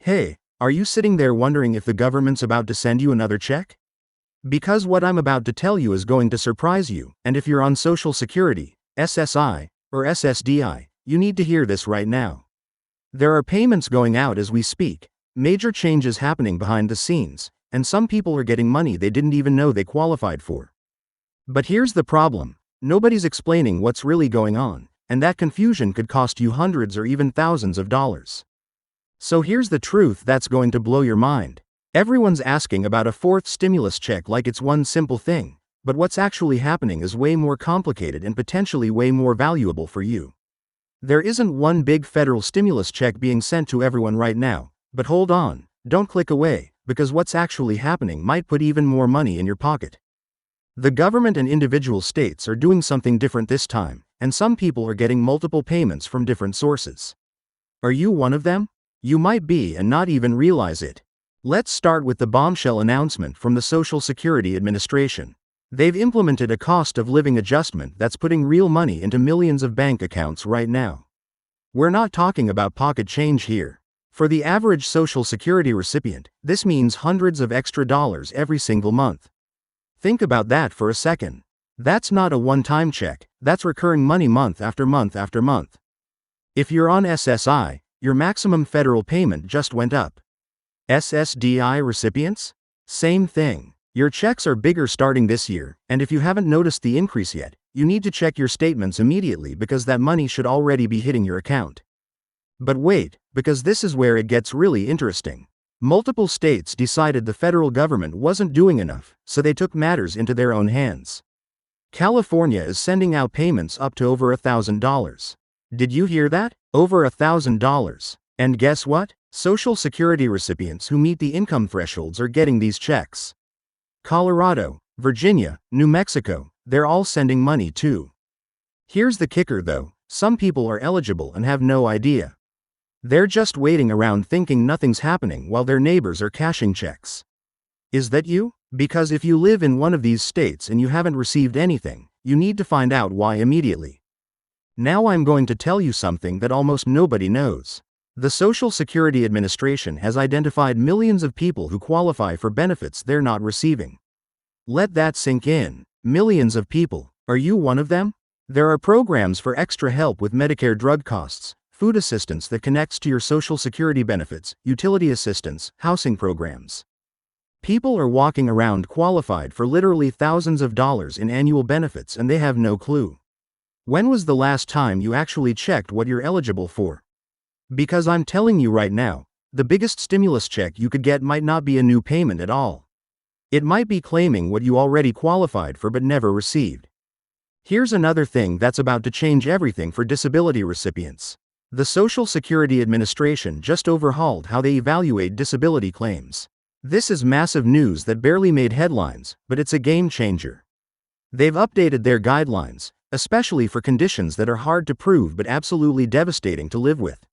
Hey, are you sitting there wondering if the government's about to send you another check? Because what I'm about to tell you is going to surprise you, and if you're on Social Security, SSI, or SSDI, you need to hear this right now. There are payments going out as we speak, major changes happening behind the scenes, and some people are getting money they didn't even know they qualified for. But here's the problem: nobody's explaining what's really going on, and that confusion could cost you hundreds or even thousands of dollars. So here's the truth that's going to blow your mind. Everyone's asking about a fourth stimulus check like it's one simple thing, but what's actually happening is way more complicated and potentially way more valuable for you. There isn't one big federal stimulus check being sent to everyone right now, but hold on, don't click away, because what's actually happening might put even more money in your pocket. The government and individual states are doing something different this time, and some people are getting multiple payments from different sources. Are you one of them? You might be and not even realize it. Let's start with the bombshell announcement from the Social Security Administration. They've implemented a cost of living adjustment that's putting real money into millions of bank accounts right now. We're not talking about pocket change here. For the average Social Security recipient, this means hundreds of extra dollars every single month. Think about that for a second. That's not a one-time check, that's recurring money month after month after month. If you're on SSI, your maximum federal payment just went up. SSDI recipients? Same thing. Your checks are bigger starting this year, and if you haven't noticed the increase yet, you need to check your statements immediately because that money should already be hitting your account. But wait, because this is where it gets really interesting. Multiple states decided the federal government wasn't doing enough, so they took matters into their own hands. California is sending out payments up to over $1,000. Did you hear that? Over $1,000. And guess what? Social Security recipients who meet the income thresholds are getting these checks. Colorado, Virginia, New Mexico, they're all sending money too. Here's the kicker though: some people are eligible and have no idea. They're just waiting around thinking nothing's happening while their neighbors are cashing checks. Is that you? Because if you live in one of these states and you haven't received anything, you need to find out why immediately. Now I'm going to tell you something that almost nobody knows. The Social Security Administration has identified millions of people who qualify for benefits they're not receiving. Let that sink in. Millions of people. Are you one of them? There are programs for extra help with Medicare drug costs, food assistance that connects to your Social Security benefits, utility assistance, housing programs. People are walking around qualified for literally thousands of dollars in annual benefits and they have no clue. When was the last time you actually checked what you're eligible for? Because I'm telling you right now, the biggest stimulus check you could get might not be a new payment at all. It might be claiming what you already qualified for but never received. Here's another thing that's about to change everything for disability recipients. The Social Security Administration just overhauled how they evaluate disability claims. This is massive news that barely made headlines, but it's a game changer. They've updated their guidelines, especially for conditions that are hard to prove but absolutely devastating to live with.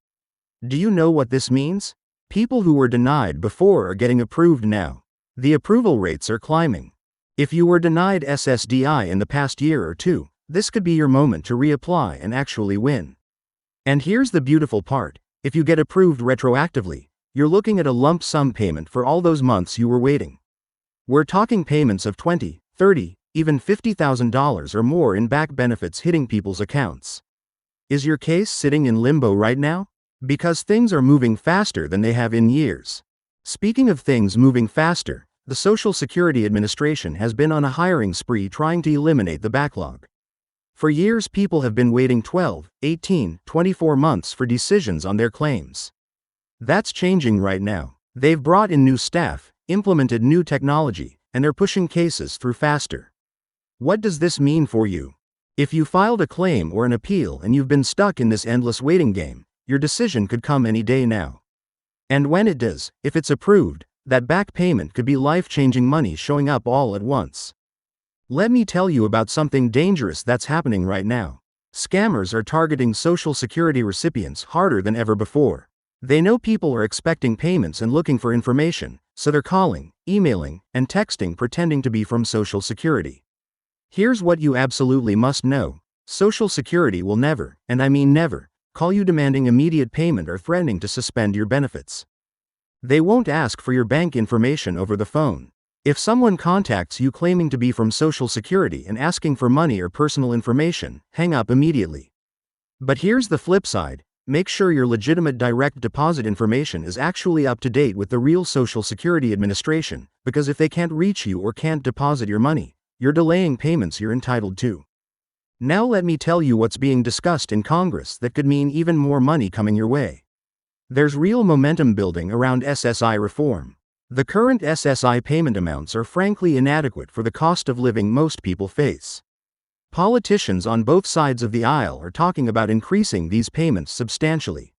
Do you know what this means? People who were denied before are getting approved now. The approval rates are climbing. If you were denied SSDI in the past year or two, this could be your moment to reapply and actually win. And here's the beautiful part: if you get approved retroactively, you're looking at a lump sum payment for all those months you were waiting. We're talking payments of $20, $30, even $50,000 or more in back benefits hitting people's accounts. Is your case sitting in limbo right now? Because things are moving faster than they have in years. Speaking of things moving faster, the Social Security Administration has been on a hiring spree trying to eliminate the backlog. For years, people have been waiting 12, 18, 24 months for decisions on their claims. That's changing right now. They've brought in new staff, implemented new technology, and they're pushing cases through faster. What does this mean for you? If you filed a claim or an appeal and you've been stuck in this endless waiting game, your decision could come any day now. And when it does, if it's approved, that back payment could be life-changing money showing up all at once. Let me tell you about something dangerous that's happening right now. Scammers are targeting Social Security recipients harder than ever before. They know people are expecting payments and looking for information, so they're calling, emailing, and texting pretending to be from Social Security. Here's what you absolutely must know: Social Security will never, and I mean never, call you demanding immediate payment or threatening to suspend your benefits. They won't ask for your bank information over the phone. If someone contacts you claiming to be from Social Security and asking for money or personal information, hang up immediately. But here's the flip side. Make sure your legitimate direct deposit information is actually up to date with the real Social Security Administration, because if they can't reach you or can't deposit your money, you're delaying payments you're entitled to. Now let me tell you what's being discussed in Congress that could mean even more money coming your way. There's real momentum building around SSI reform. The current SSI payment amounts are frankly inadequate for the cost of living most people face. Politicians on both sides of the aisle are talking about increasing these payments substantially.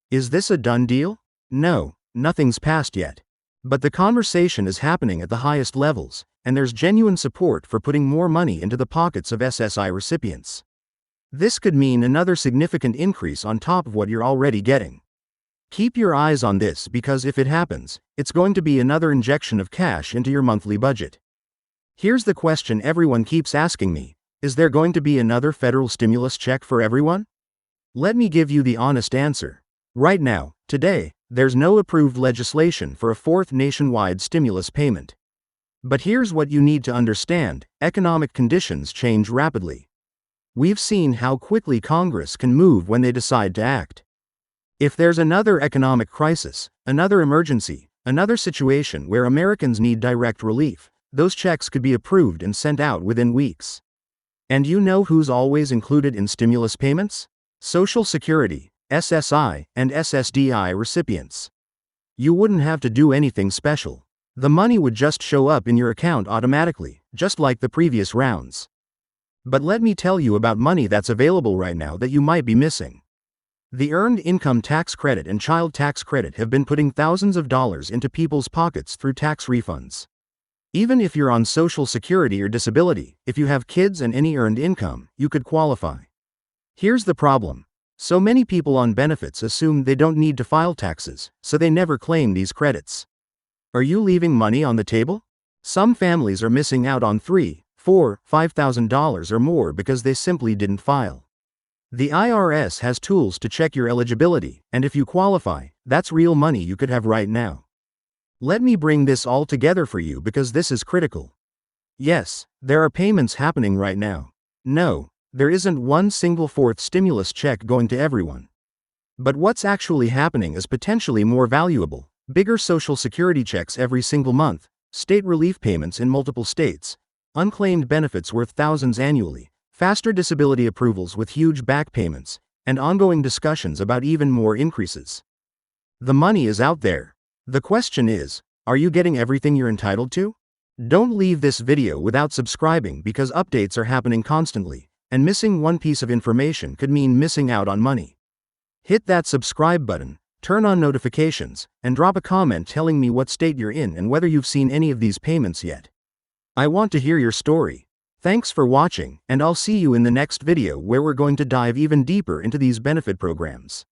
Is this a done deal? No, nothing's passed yet. But the conversation is happening at the highest levels, and there's genuine support for putting more money into the pockets of SSI recipients. This could mean another significant increase on top of what you're already getting. Keep your eyes on this because if it happens, it's going to be another injection of cash into your monthly budget. Here's the question everyone keeps asking me. Is there going to be another federal stimulus check for everyone? Let me give you the honest answer. Right now, today, there's no approved legislation for a fourth nationwide stimulus payment. But here's what you need to understand: economic conditions change rapidly. We've seen how quickly Congress can move when they decide to act. If there's another economic crisis, another emergency, another situation where Americans need direct relief, those checks could be approved and sent out within weeks. And you know who's always included in stimulus payments? Social Security, SSI, and SSDI recipients. You wouldn't have to do anything special. The money would just show up in your account automatically, just like the previous rounds. But let me tell you about money that's available right now that you might be missing. The Earned Income Tax Credit and Child Tax Credit have been putting thousands of dollars into people's pockets through tax refunds. Even if you're on Social Security or disability, if you have kids and any earned income, you could qualify. Here's the problem. So many people on benefits assume they don't need to file taxes, so they never claim these credits. Are you leaving money on the table? Some families are missing out on $3,000, $4,000, $5,000 or more because they simply didn't file. The IRS has tools to check your eligibility, and if you qualify, that's real money you could have right now. Let me bring this all together for you because this is critical. Yes, there are payments happening right now. No, there isn't one single fourth stimulus check going to everyone. But what's actually happening is potentially more valuable: bigger Social Security checks every single month, state relief payments in multiple states, unclaimed benefits worth thousands annually, faster disability approvals with huge back payments, and ongoing discussions about even more increases. The money is out there. The question is, are you getting everything you're entitled to? Don't leave this video without subscribing because updates are happening constantly, and missing one piece of information could mean missing out on money. Hit that subscribe button, turn on notifications, and drop a comment telling me what state you're in and whether you've seen any of these payments yet. I want to hear your story. Thanks for watching, and I'll see you in the next video where we're going to dive even deeper into these benefit programs.